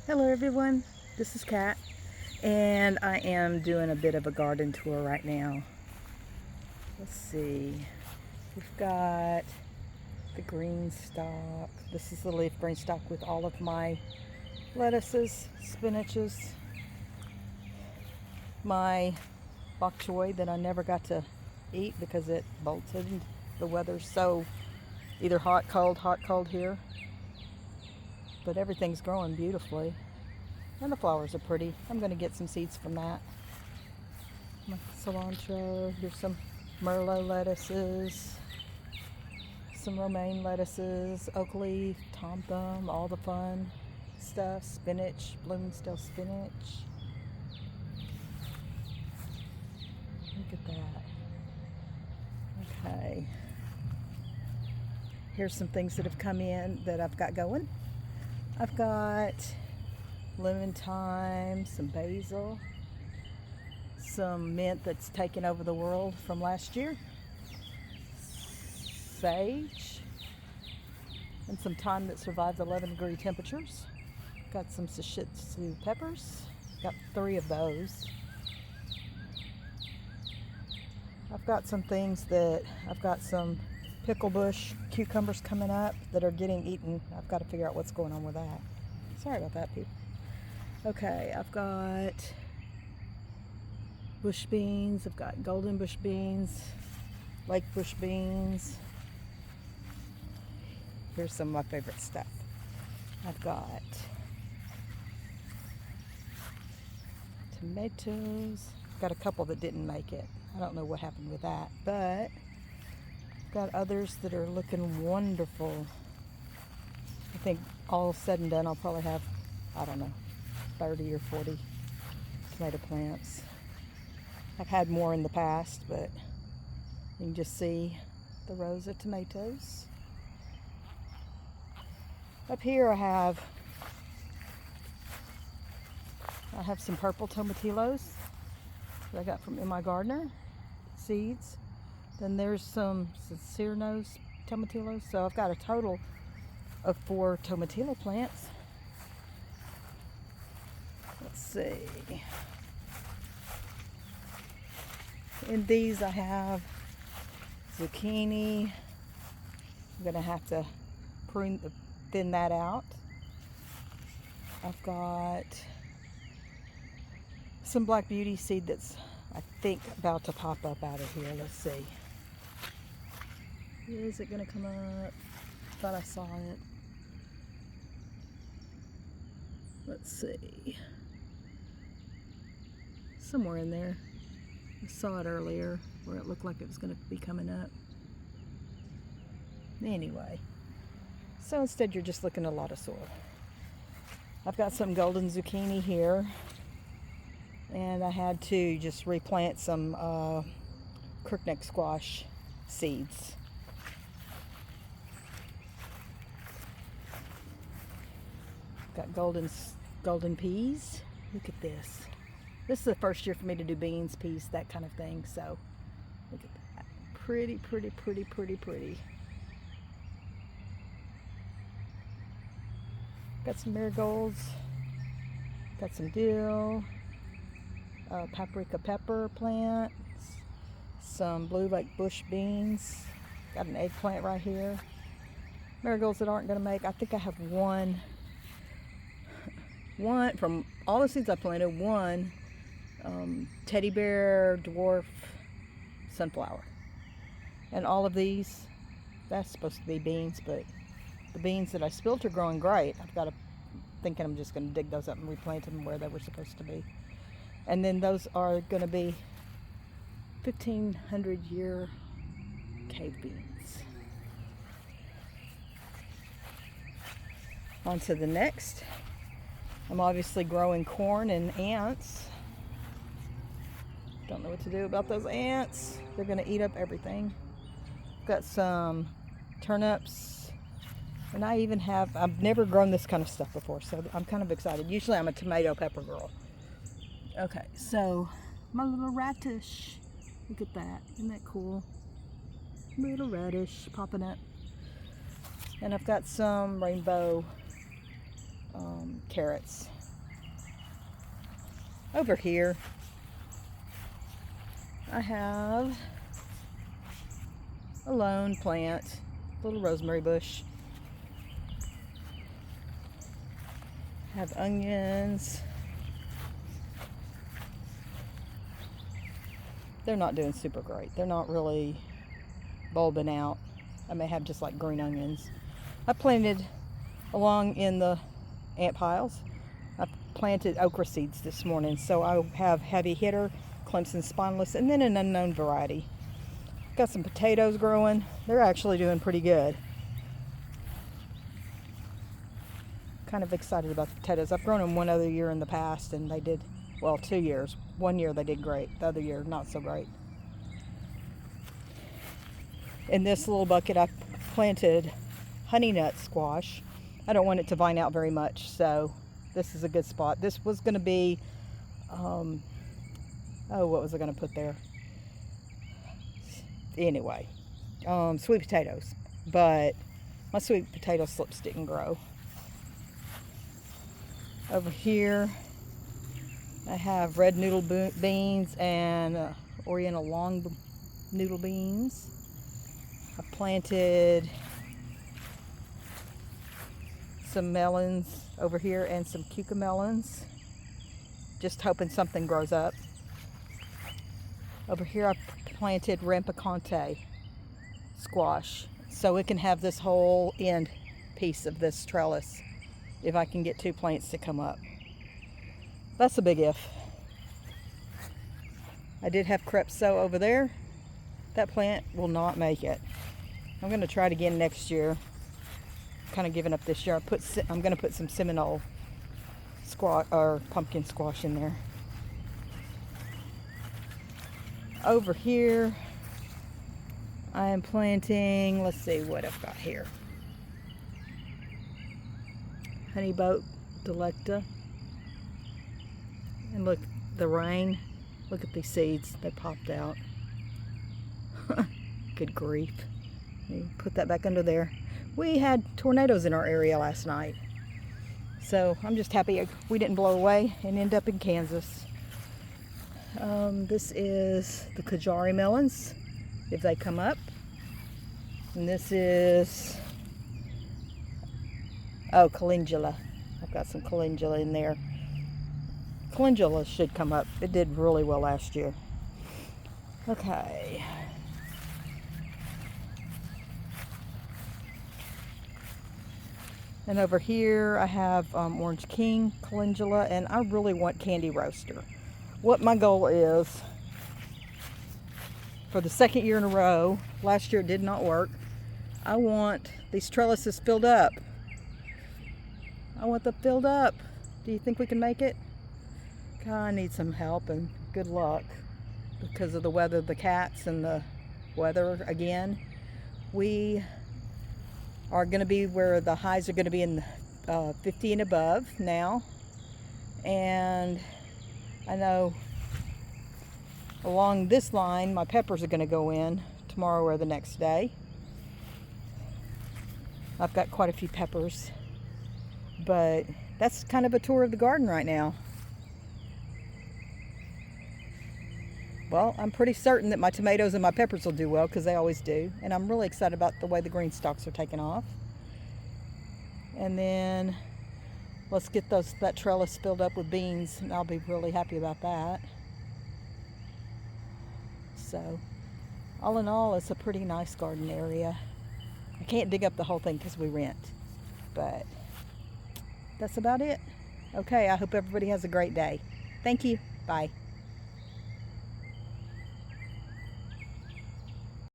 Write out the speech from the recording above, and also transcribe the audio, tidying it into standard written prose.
Hello everyone, this is Kat, and I am doing a bit of a garden tour right now. Let's see, we've got the green stalk. This is the leaf green stalk with all of my lettuces, spinaches, my bok choy that I never got to eat because it bolted. The weather's so either hot, cold here. But everything's growing beautifully. And the flowers are pretty. I'm going to get some seeds from that. My cilantro. Here's some Merlot lettuces. Some romaine lettuces. Oak leaf, tom thumb, all the fun stuff. Spinach, Bloomingdale spinach. Look at that. Okay. Here's some things that have come in that I've got going. I've got lemon thyme, some basil, some mint that's taken over the world from last year, sage, and some thyme that survives 11-degree temperatures. Got some sashitsu peppers. Got 3 of those. I've got some things that I've got some pickle bush cucumbers coming up that are getting eaten. I've got to figure out what's going on with that. Sorry about that, people. Okay, I've got bush beans. I've got golden bush beans, lake bush beans. Here's some of my favorite stuff. I've got tomatoes. Got a couple that didn't make it. I don't know what happened with that, but got others that are looking wonderful. I think all said and done, I'll probably have, I don't know, 30 or 40 tomato plants. I've had more in the past, but you can just see the rows of tomatoes. Up here I have some purple tomatillos that I got from in my gardener, seeds. Then there's some sincere nose tomatillos. So I've got a total of 4 tomatillo plants. Let's see. In these I have zucchini. I'm gonna have to thin that out. I've got some black beauty seed that's, I think, about to pop up out of here. Let's see. Is it gonna come up? Thought I saw it. Let's see. Somewhere in there. I saw it earlier where it looked like it was gonna be coming up. Anyway. So instead you're just looking at a lot of soil. I've got some golden zucchini here. And I had to just replant some crookneck squash seeds. Got golden peas. Look at this. This is the first year for me to do beans, peas, that kind of thing. So look at that. Pretty, pretty, pretty, pretty, pretty. Got some marigolds. Got some dill. Paprika pepper plants, some blue like bush beans, got an eggplant right here, marigolds that aren't going to make. I think I have one from all the seeds I planted, one teddy bear dwarf sunflower, and all of these, that's supposed to be beans, but the beans that I spilled are growing great. Thinking I'm just going to dig those up and replant them where they were supposed to be. And then those are going to be 1,500-year cave beans. On to the next. I'm obviously growing corn and ants. Don't know what to do about those ants. They're going to eat up everything. Got some turnips. And I've never grown this kind of stuff before, so I'm kind of excited. Usually I'm a tomato pepper girl. Okay, so my little radish. Look at that. Isn't that cool? Little radish popping up. And I've got some rainbow carrots. Over here, I have a lone plant, little rosemary bush. Have onions. They're not doing super great. They're not really bulbing out. I may have just like green onions. I planted along in the ant piles. I planted okra seeds this morning, so I have heavy hitter, Clemson spineless, and then an unknown variety. Got some potatoes growing. They're actually doing pretty good. Kind of excited about the potatoes. I've grown them one other year in the past, and they did, well, 2 years. 1 year they did great. The other year, not so great. In this little bucket, I planted honey nut squash. I don't want it to vine out very much, so this is a good spot. This was going to be, what was I going to put there? Anyway, sweet potatoes, but my sweet potato slips didn't grow. Over here, I have red noodle beans and oriental long noodle beans. I planted some melons over here and some cucamelons, just hoping something grows up. Over here I planted rampicante squash, so it can have this whole end piece of this trellis if I can get 2 plants to come up. That's a big if. I did have crepso over there. That plant will not make it. I'm going to try it again next year. Kind of giving up this year. I'm going to put some Seminole squash or pumpkin squash in there. Over here, I am planting, let's see what I've got here. Honey boat delecta. And look, the rain. Look at these seeds. They popped out. Good grief. Put that back under there. We had tornadoes in our area last night. So I'm just happy we didn't blow away and end up in Kansas. This is the Kajari melons, if they come up. And this is, calendula. I've got some calendula in there. Calendula should come up. It did really well last year. Okay. And over here I have Orange King, calendula, and I really want candy roaster. What my goal is, for the 2nd year in a row, last year it did not work, I want these trellises filled up. I want them filled up. Do you think we can make it? I need some help and good luck because of the weather, the cats and the weather again. We are going to be where the highs are going to be in 50 and above now. And I know along this line my peppers are going to go in tomorrow or the next day. I've got quite a few peppers, but that's kind of a tour of the garden right now. Well, I'm pretty certain that my tomatoes and my peppers will do well because they always do. And I'm really excited about the way the green stalks are taking off. And then let's get that trellis filled up with beans, and I'll be really happy about that. So, all in all, it's a pretty nice garden area. I can't dig up the whole thing because we rent, but that's about it. Okay, I hope everybody has a great day. Thank you. Bye.